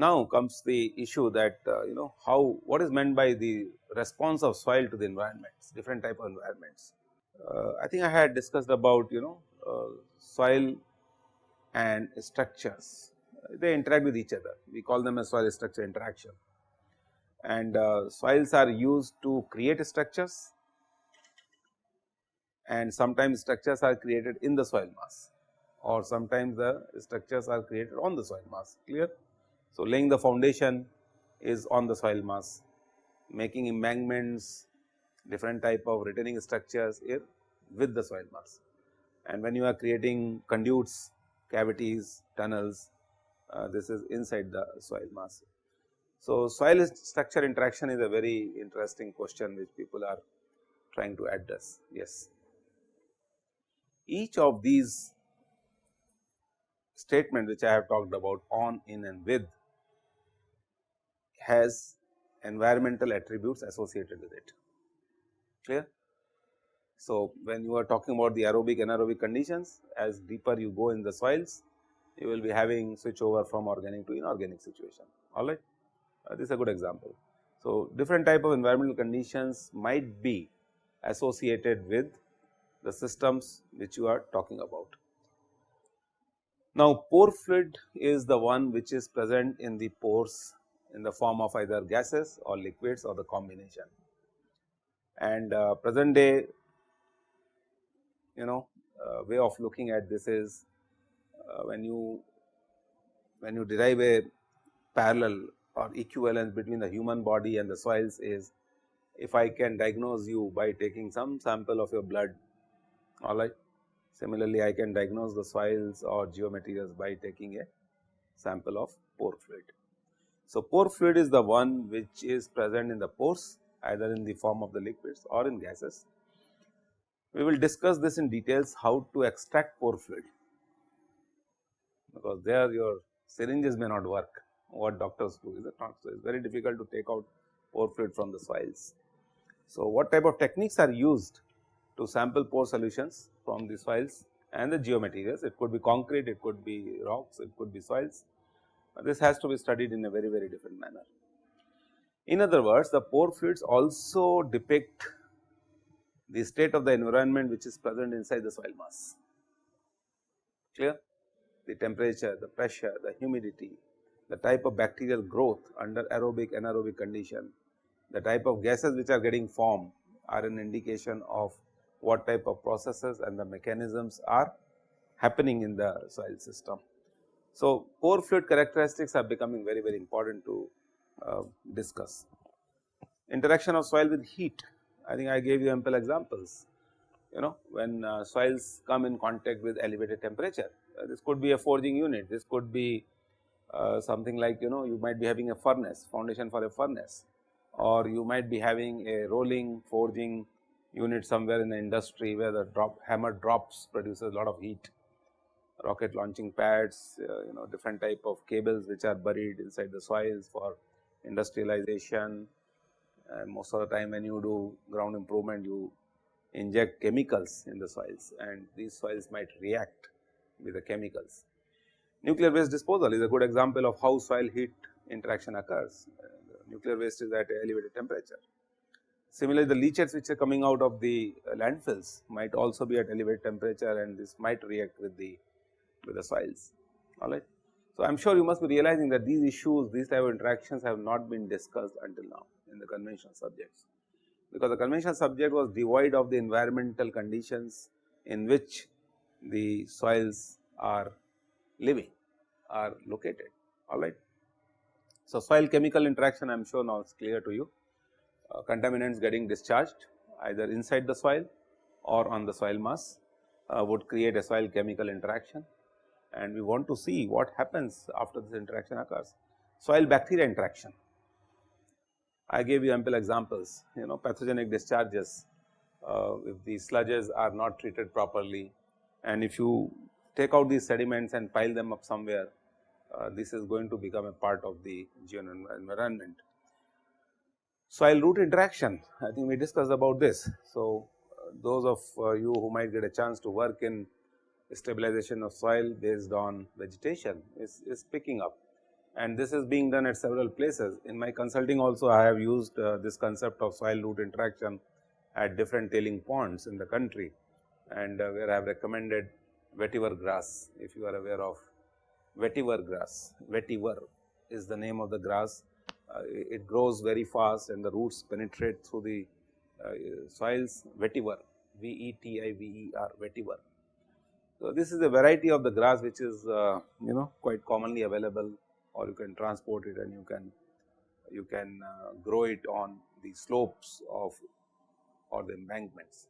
Now comes the issue that how, what is meant by the response of soil to the environments, different type of environments. I think I had discussed about soil and structures, they interact with each other, we call them as soil structure interaction, and soils are used to create structures, and sometimes structures are created in the soil mass, or sometimes the structures are created on the soil mass, clear. So, laying the foundation is on the soil mass, making embankments, different type of retaining structures here with the soil mass, and when you are creating conduits, cavities, tunnels, this is inside the soil mass. So, soil structure interaction is a very interesting question which people are trying to address. Yes, each of these statement which I have talked about, on, in and with, has environmental attributes associated with it, clear. So, when you are talking about the aerobic anaerobic conditions, as deeper you go in the soils, you will be having switch over from organic to inorganic situation, alright. This is a good example. So, different type of environmental conditions might be associated with the systems which you are talking about. Now, pore fluid is the one which is present in the pores in the form of either gases or liquids or the combination, and present day way of looking at this is when you derive a parallel or equivalence between the human body and the soils is, if I can diagnose you by taking some sample of your blood, alright. Similarly, I can diagnose the soils or geomaterials by taking a sample of pore fluid. So, pore fluid is the one which is present in the pores, either in the form of the liquids or in gases. We will discuss this in details, how to extract pore fluid, because there your syringes may not work, what doctors do, is it not. So, it is very difficult to take out pore fluid from the soils. So, what type of techniques are used to sample pore solutions from the soils and the geomaterials? It could be concrete, it could be rocks, it could be soils. This has to be studied in a very, very different manner. In other words, the pore fluids also depict the state of the environment which is present inside the soil mass, clear. The temperature, the pressure, the humidity, the type of bacterial growth under aerobic anaerobic condition, the type of gases which are getting formed are an indication of what type of processes and the mechanisms are happening in the soil system. So, pore fluid characteristics are becoming very, very important to discuss. Interaction of soil with heat, I think I gave you ample examples. When soils come in contact with elevated temperature, this could be a forging unit, this could be something like you might be having a furnace, foundation for a furnace, or you might be having a rolling forging unit somewhere in the industry where the hammer drops produces a lot of heat, rocket launching pads, different type of cables which are buried inside the soils for industrialization. And most of the time when you do ground improvement, you inject chemicals in the soils, and these soils might react with the chemicals. Nuclear waste disposal is a good example of how soil heat interaction occurs. Nuclear waste is at an elevated temperature. Similarly, the leachates which are coming out of the landfills might also be at elevated temperature, and this might react with the soils, alright. So, I am sure you must be realizing that these issues, these type of interactions have not been discussed until now in the conventional subjects, because the conventional subject was devoid of the environmental conditions in which the soils are living, are located, alright. So, soil chemical interaction, I am sure now it is clear to you. Contaminants getting discharged either inside the soil or on the soil mass would create a soil chemical interaction, and we want to see what happens after this interaction occurs. Soil bacteria interaction, I gave you ample examples, pathogenic discharges, if the sludges are not treated properly, and if you take out these sediments and pile them up somewhere, this is going to become a part of the environment. Soil root interaction, I think we discussed about this. So, those of you who might get a chance to work in stabilization of soil based on vegetation is picking up. and this is being done at several places. In my consulting also I have used this concept of soil root interaction at different tailing ponds in the country, and where I have recommended vetiver grass. If you are aware of vetiver grass, vetiver is the name of the grass. It grows very fast and the roots penetrate through the soils. Vetiver, VETIVER, vetiver. So, this is a variety of the grass which is quite commonly available, or you can transport it and you can grow it on the slopes of or the embankments.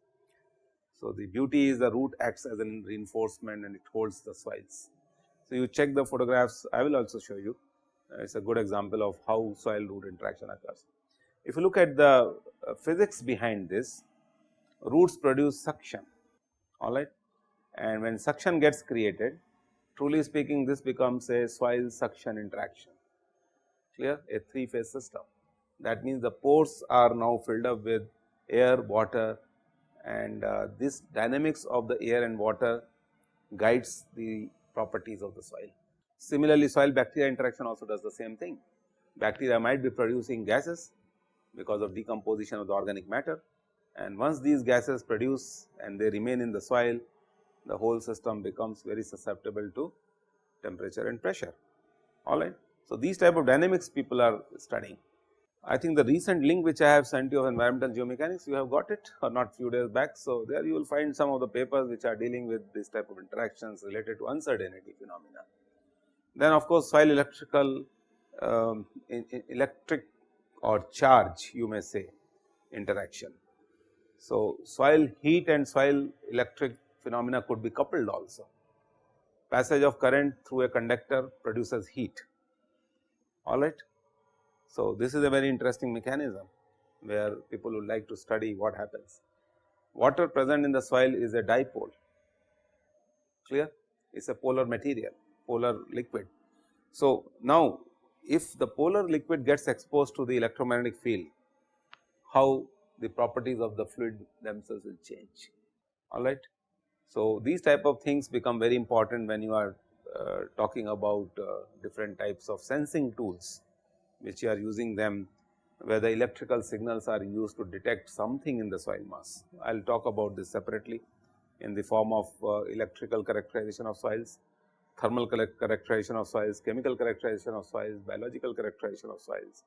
So, the beauty is the root acts as a reinforcement and it holds the soils. So, you check the photographs, I will also show you. It is a good example of how soil root interaction occurs. If you look at the physics behind this, roots produce suction, alright, and when suction gets created, truly speaking, this becomes a soil suction interaction, clear, a three phase system. That means the pores are now filled up with air, water, and this dynamics of the air and water guides the properties of the soil. Similarly, soil bacteria interaction also does the same thing. Bacteria might be producing gases because of decomposition of the organic matter, and once these gases produce and they remain in the soil, the whole system becomes very susceptible to temperature and pressure, alright. So, these type of dynamics people are studying. I think the recent link which I have sent you of environmental geomechanics, you have got it or not few days back. So, there you will find some of the papers which are dealing with this type of interactions related to uncertainty phenomena. Then of course, soil electrical electric or charge, you may say, interaction. So, soil heat and soil electric phenomena could be coupled also. Passage of current through a conductor produces heat, alright. So, this is a very interesting mechanism where people would like to study what happens. Water present in the soil is a dipole, clear, it is a polar material, polar liquid. So, now if the polar liquid gets exposed to the electromagnetic field, how the properties of the fluid themselves will change, alright. So, these type of things become very important when you are talking about different types of sensing tools which you are using them, where the electrical signals are used to detect something in the soil mass. I will talk about this separately in the form of electrical characterization of soils, thermal characterization of soils, chemical characterization of soils, biological characterization of soils,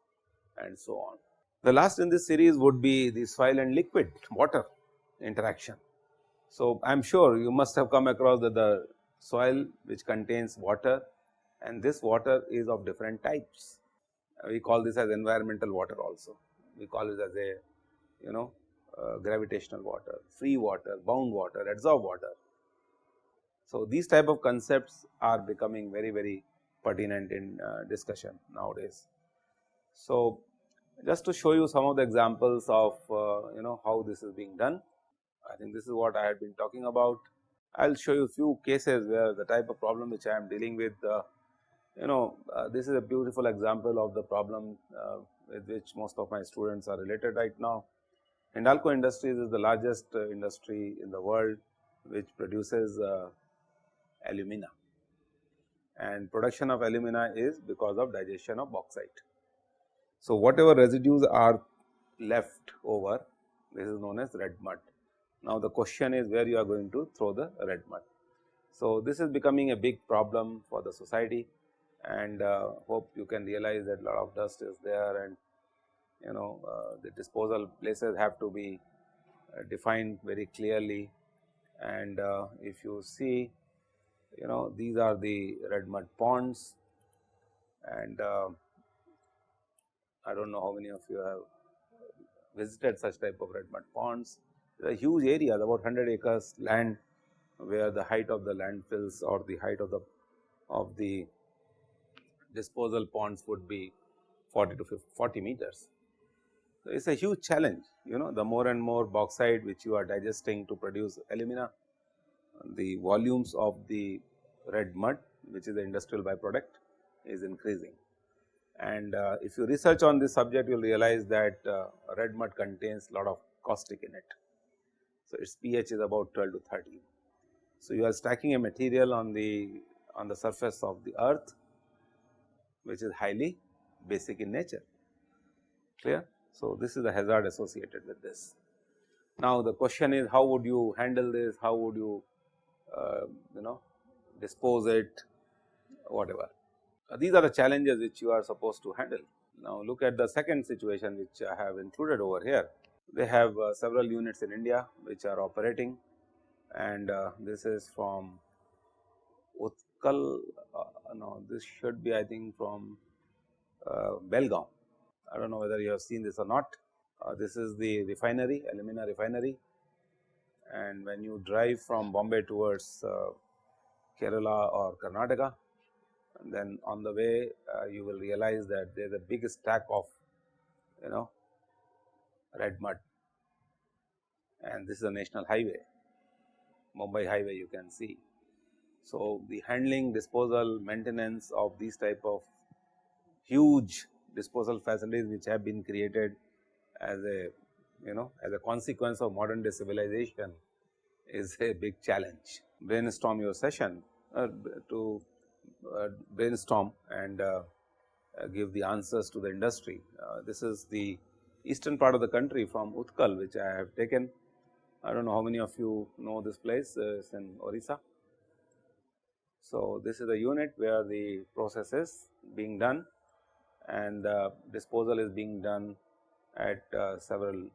and so on. The last in this series would be the soil and liquid water interaction. So, I am sure you must have come across that the soil which contains water, and this water is of different types. We call this as environmental water also, we call it as a gravitational water, free water, bound water, adsorbed water. So, these type of concepts are becoming very pertinent in discussion nowadays. So, just to show you some of the examples of how this is being done, I think this is what I had been talking about. I will show you a few cases where the type of problem which I am dealing with, this is a beautiful example of the problem with which most of my students are related right now. Hindalco Industries is the largest industry in the world which produces alumina, and production of alumina is because of digestion of bauxite. So, whatever residues are left over, this is known as red mud. Now, the question is where you are going to throw the red mud. So, this is becoming a big problem for the society, and hope you can realize that a lot of dust is there, and the disposal places have to be defined very clearly. And if you see, these are the red mud ponds, and I do not know how many of you have visited such type of red mud ponds. There are huge areas, about 100 acres land, where the height of the landfills or the height of the disposal ponds would be 40 to 40 meters. So, it is a huge challenge, the more and more bauxite which you are digesting to produce alumina, the volumes of the red mud, which is the industrial byproduct, is increasing. And if you research on this subject, you will realize that red mud contains a lot of caustic in it. So, its pH is about 12 to 13. So, you are stacking a material on the surface of the earth, which is highly basic in nature, clear. So, this is the hazard associated with this. Now, the question is how would you handle this, how would you dispose it, whatever. These are the challenges which you are supposed to handle. Now, look at the second situation which I have included over here. They have several units in India which are operating, and this is from Utkal, no, this should be I think from Belgaum. I do not know whether you have seen this or not. This is the refinery, alumina refinery, and when you drive from Bombay towards Kerala or Karnataka, and then on the way you will realize that there is a big stack of red mud, and this is a national highway, Mumbai highway you can see. So, the handling, disposal, maintenance of these type of huge disposal facilities which have been created as a as a consequence of modern day civilization is a big challenge. Brainstorm your session to brainstorm and give the answers to the industry. This is the eastern part of the country from Utkal which I have taken. I do not know how many of you know this place, it's in Orissa. So, this is the unit where the process is being done and disposal is being done at several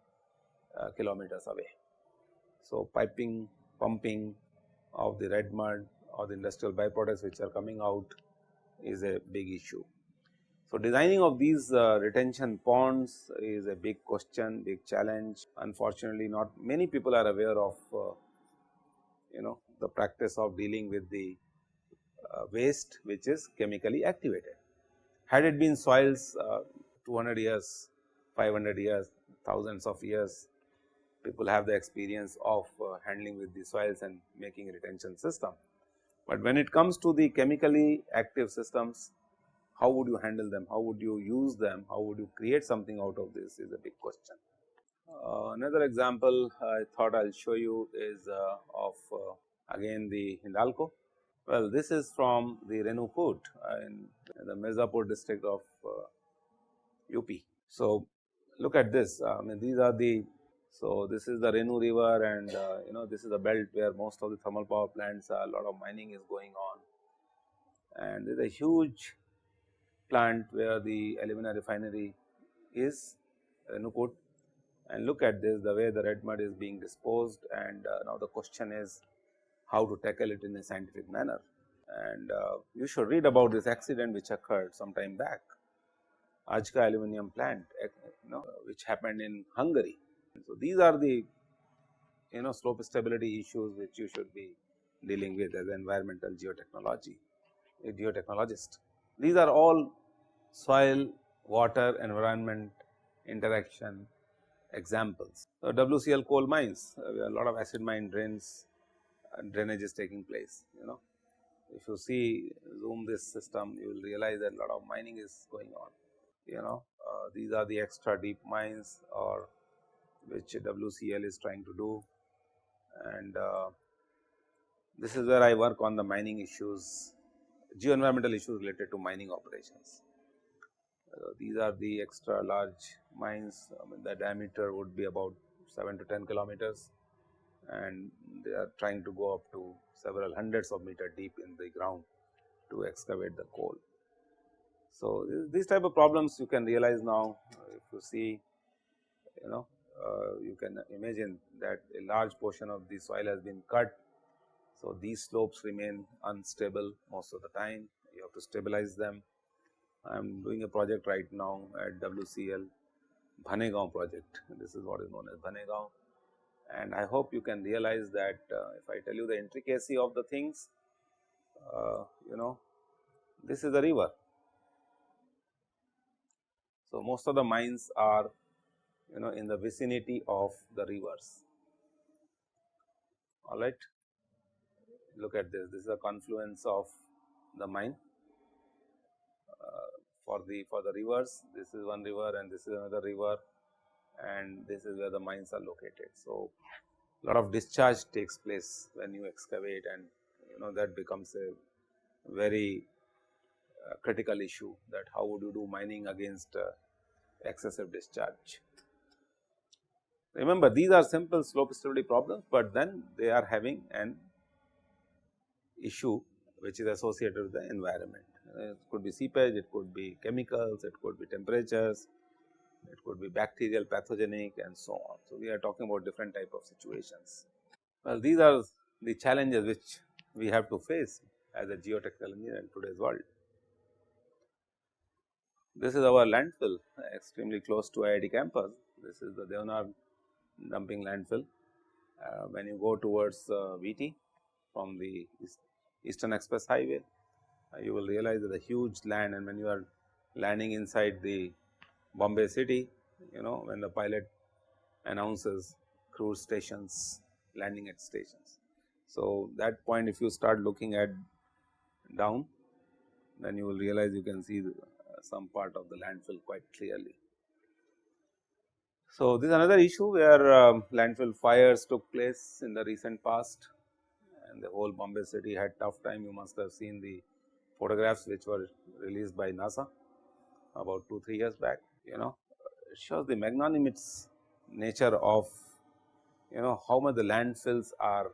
kilometers away. So, piping, pumping of the red mud or the industrial byproducts which are coming out is a big issue. So, designing of these retention ponds is a big question, big challenge. Unfortunately, not many people are aware of the practice of dealing with the waste which is chemically activated. Had it been soils 200 years, 500 years, thousands of years, people have the experience of handling with the soils and making a retention system. But when it comes to the chemically active systems, how would you handle them, how would you use them, how would you create something out of this is a big question. Another example I thought I will show you is of again the Hindalco. Well, this is from the Renuput in the Mirzapur district of UP. So, look at this, I mean these are the, so this is the Renu river and this is the belt where most of the thermal power plants are, a lot of mining is going on, and there is a huge plant where the alumina refinery is Renuput, and look at this, the way the red mud is being disposed, and now the question is how to tackle it in a scientific manner. And you should read about this accident which occurred some time back, Ajka aluminum plant, which happened in Hungary. So, these are the slope stability issues which you should be dealing with as an environmental geotechnology, a geotechnologist. These are all soil, water, environment interaction examples. So, WCL coal mines, a lot of acid mine drains, drainage is taking place. If you see, zoom this system, you will realize that a lot of mining is going on. These are the extra deep mines or which WCL is trying to do, and this is where I work on the mining issues, geoenvironmental issues related to mining operations. These are the extra large mines, I mean the diameter would be about 7 to 10 kilometers, and they are trying to go up to several hundreds of meter deep in the ground to excavate the coal. So, these type of problems you can realize now. If you see, you can imagine that a large portion of the soil has been cut. So, these slopes remain unstable most of the time, you have to stabilize them. I am doing a project right now at WCL, Bhanegaon project, this is what is known as Bhanegaon, and I hope you can realize that if I tell you the intricacy of the things, this is a river. So, most of the mines are in the vicinity of the rivers, alright. Look at this, this is a confluence of the mine for the rivers. This is one river and this is another river, and this is where the mines are located. So, a lot of discharge takes place when you excavate, and that becomes a very critical issue, that how would you do mining against excessive discharge. Remember, these are simple slope stability problems, but then they are having an issue which is associated with the environment. It could be seepage, it could be chemicals, it could be temperatures, it could be bacterial, pathogenic, and so on. So, we are talking about different type of situations. Well, these are the challenges which we have to face as a geotechnical engineer in today's world. This is our landfill extremely close to IIT campus. This is the Deonar dumping landfill. When you go towards VT from the Eastern Express Highway, you will realize that a huge land, and when you are landing inside the Bombay city, you know, when the pilot announces cruise stations, landing at stations. So, that point if you start looking at down, then you will realize you can see some part of the landfill quite clearly. So, this is another issue where landfill fires took place in the recent past, and the whole Bombay city had tough time. You must have seen the photographs which were released by NASA about 2-3 years back. You know, it shows the magnanimous nature of, you know, how much the landfills are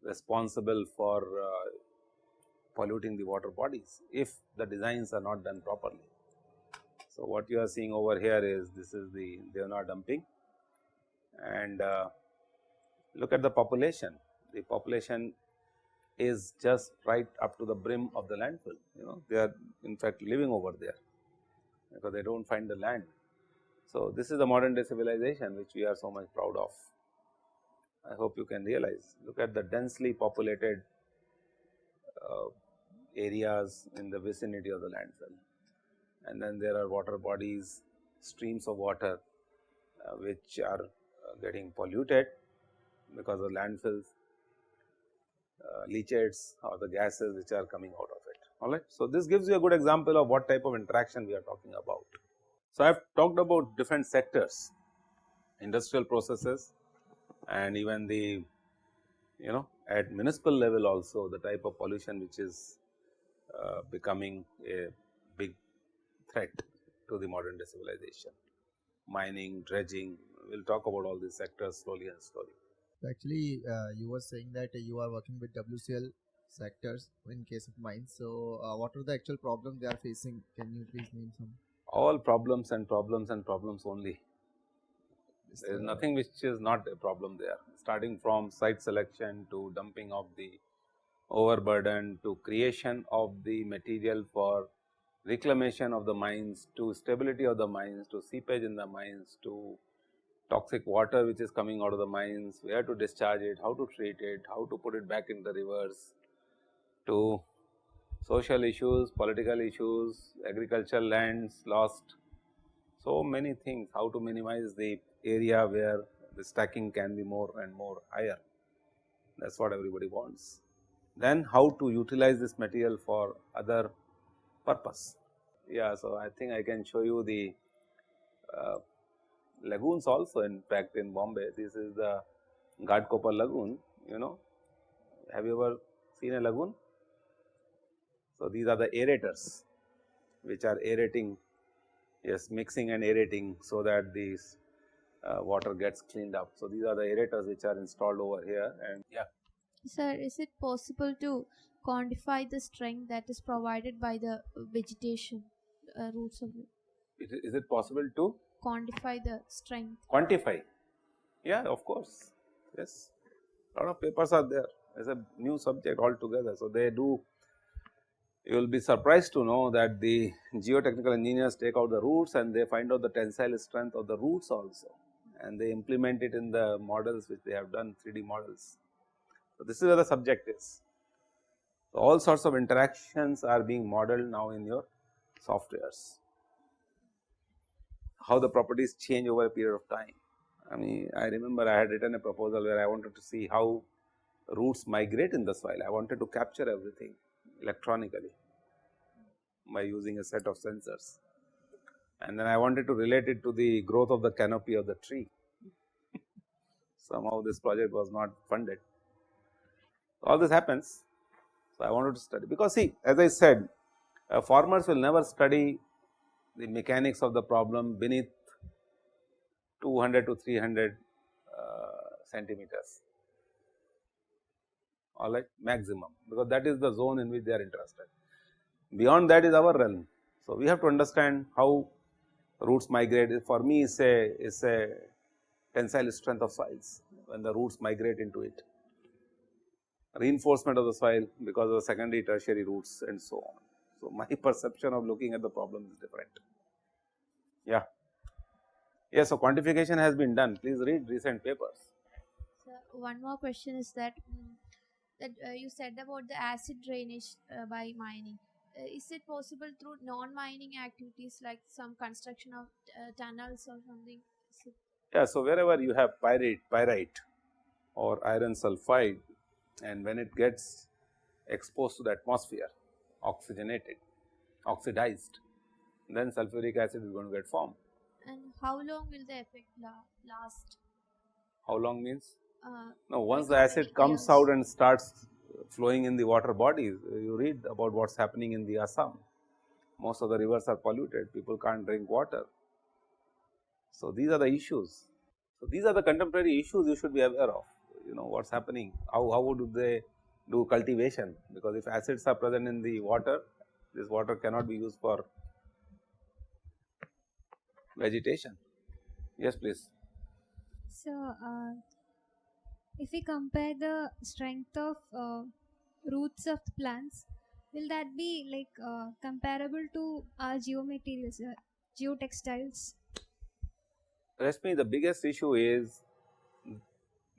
responsible for polluting the water bodies if the designs are not done properly. So, what you are seeing over here is this is the Deonar dumping, and look at the population. The population is just right up to the brim of the landfill. You know, they are in fact living over there because they do not find the land. So, this is the modern day civilization which we are so much proud of. I hope you can realize. Look at the densely populated areas in the vicinity of the landfill, and then there are water bodies, streams of water which are getting polluted because of landfills, leachates or the gases which are coming out of it. Alright. So, this gives you a good example of what type of interaction we are talking about. So, I have talked about different sectors, industrial processes, and even the, you know, at municipal level also the type of pollution which is becoming a big threat to the modern day civilization. Mining, dredging, we will talk about all these sectors slowly and slowly. Actually, you were saying that you are working with WCL sectors in case of mines. So, what are the actual problems they are facing? Can you please name some? All problems and problems and problems only. There is nothing which is not a problem there, starting from site selection to dumping of the overburden to creation of the material for reclamation of the mines to stability of the mines to seepage in the mines to toxic water which is coming out of the mines, where to discharge it, how to treat it, how to put it back in the rivers, to social issues, political issues, agricultural lands lost, so many things, how to minimize the area where the stacking can be more and more higher, that is what everybody wants. Then how to utilize this material for other purpose. Yeah, so I think I can show you the lagoons also. In fact, in Bombay, this is the Ghatkopar lagoon, you know. Have you ever seen a lagoon? So, these are the aerators which are aerating, yes, mixing and aerating so that these water gets cleaned up. So, these are the aerators which are installed over here, and yeah. Sir, is it possible to quantify the strength that is provided by the vegetation roots of it? Is it possible to Quantify the strength? quantify? Yeah, of course, yes. A lot of papers are there. It's a new subject altogether. So, they do, you will be surprised to know that the geotechnical engineers take out the roots and they find out the tensile strength of the roots also, and they implement it in the models which they have done, 3D models. So, this is where the subject is. So, all sorts of interactions are being modeled now in your softwares, how the properties change over a period of time. I mean, I remember I had written a proposal where I wanted to see how roots migrate in the soil. I wanted to capture everything electronically by using a set of sensors, and then I wanted to relate it to the growth of the canopy of the tree. Somehow this project was not funded. All this happens. So, I wanted to study, because see, as I said, farmers will never study the mechanics of the problem beneath 200 to 300 centimeters, all right, maximum, because that is the zone in which they are interested. Beyond that is our realm. So, we have to understand how roots migrate. For me, is a tensile strength of soils when the roots migrate into it, reinforcement of the soil because of the secondary, tertiary roots, and so on. So, my perception of looking at the problem is different. Yeah. Yes, so quantification has been done. Please read recent papers. So one more question is that you said about the acid drainage by mining. Is it possible through non-mining activities like some construction of tunnels or something? Yeah, so wherever you have pyrite or iron sulfide, and when it gets exposed to the atmosphere, oxygenated, oxidized, then sulfuric acid is going to get formed. And how long will the effect last? How long means? Uh, Now, once like the how acid many comes years? out and starts flowing in the water bodies, you read about what is happening in the Assam. Most of the rivers are polluted, people can't drink water. So, these are the issues. So, these are the contemporary issues you should be aware of, you know what is happening, how would they do cultivation, because if acids are present in the water, this water cannot be used for vegetation. Yes, please. So, if we compare the strength of roots of plants, will that be like comparable to our geomaterials, geotextiles? Rashmi, the biggest issue is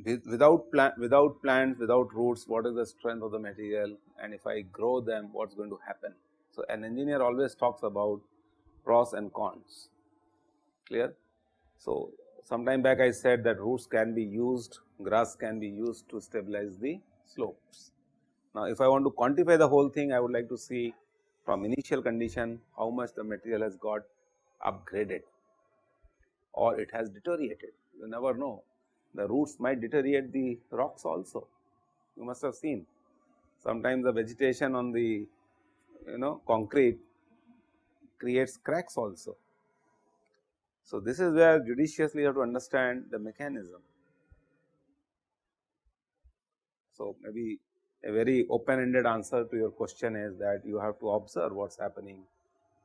without plants, without roots, what is the strength of the material, and if I grow them, what is going to happen. So, an engineer always talks about pros and cons, clear. So, some time back I said that roots can be used, grass can be used to stabilize the slopes. Now, if I want to quantify the whole thing, I would like to see from initial condition how much the material has got upgraded or it has deteriorated. You never know, the roots might deteriorate the rocks also. You must have seen sometimes the vegetation on the concrete creates cracks also. So, this is where judiciously you have to understand the mechanism. So, maybe a very open ended answer to your question is that you have to observe what is happening,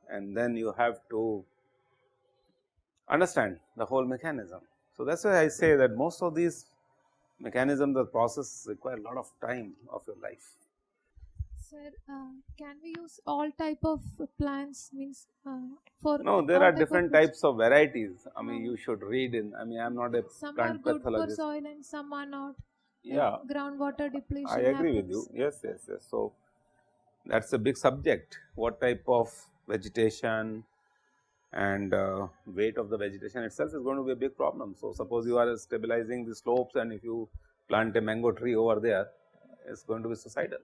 and then you have to understand the whole mechanism. So, that is why I say that most of these mechanisms or processes require a lot of time of your life. Sir, can we use all type of plants? Means for No, there all are type of different roots? types of varieties. I mean, you should read in. I mean, I am not a Some are plant good for pathologist. soil and some are not. Yeah, If groundwater depletion I agree with happens. you. Yes, yes, yes. So, that is a big subject. What type of vegetation and weight of the vegetation itself is going to be a big problem. So, suppose you are stabilizing the slopes, and if you plant a mango tree over there, it is going to be suicidal.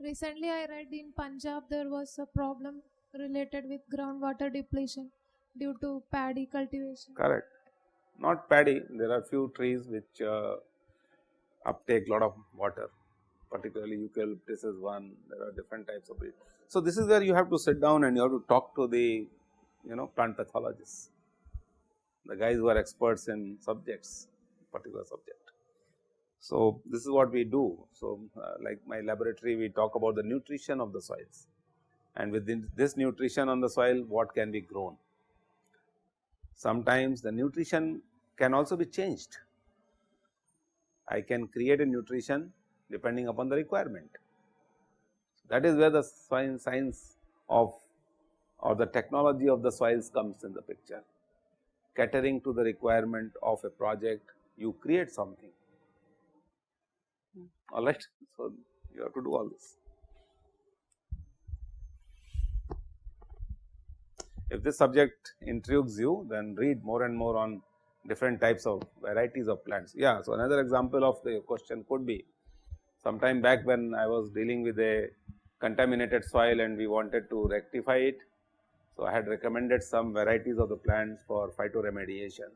Recently, I read in Punjab there was a problem related with groundwater depletion due to paddy cultivation. Correct. Not paddy, there are few trees which uptake lot of water, particularly eucalyptus is one, there are different types of it. So, this is where you have to sit down and you have to talk to the plant pathologists, the guys who are experts in subjects, particular subject. So, this is what we do. So, like my laboratory, we talk about the nutrition of the soils, and within this nutrition on the soil, what can be grown. Sometimes the nutrition can also be changed. I can create a nutrition depending upon the requirement. That is where the science of or the technology of the soils comes in the picture. Catering to the requirement of a project, you create something. All right. So, you have to do all this. If this subject intrigues you, then read more and more on different types of varieties of plants. Yeah. So, another example of the question could be, sometime back when I was dealing with a contaminated soil and we wanted to rectify it. So, I had recommended some varieties of the plants for phytoremediation.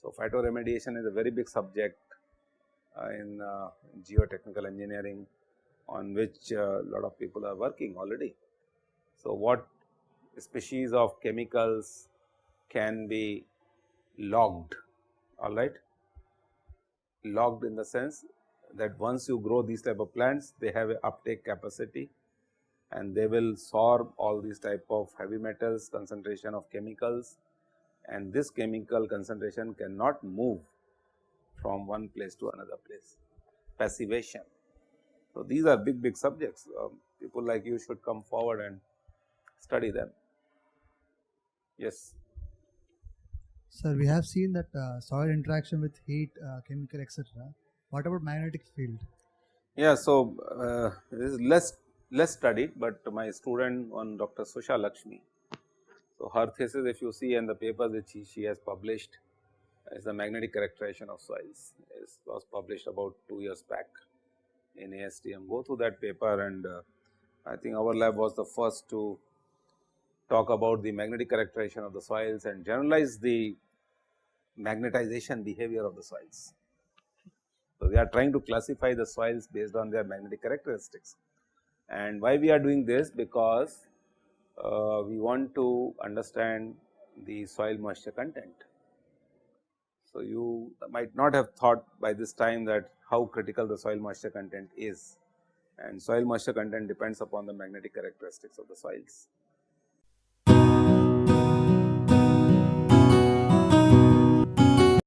So, phytoremediation is a very big subject in geotechnical engineering, on which a lot of people are working already. So, what species of chemicals can be logged, all right, logged in the sense that once you grow these type of plants, they have a uptake capacity and they will sorb all these type of heavy metals, concentration of chemicals, and this chemical concentration cannot move from one place to another place, passivation. So, these are big subjects, people like you should come forward and study them. Yes. Sir, we have seen that soil interaction with heat, chemical, etc. What about magnetic field? Yeah, so this is less studied, but my student on Dr. Susha Lakshmi. So, her thesis, if you see, and the papers which she has published, is the magnetic characterization of soils. It was published about 2 years back in ASTM. Go through that paper, and I think our lab was the first to talk about the magnetic characterization of the soils and generalize the magnetization behavior of the soils. So, we are trying to classify the soils based on their magnetic characteristics. And why we are doing this? Because we want to understand the soil moisture content. So, you might not have thought by this time that how critical the soil moisture content is, and soil moisture content depends upon the magnetic characteristics of the soils.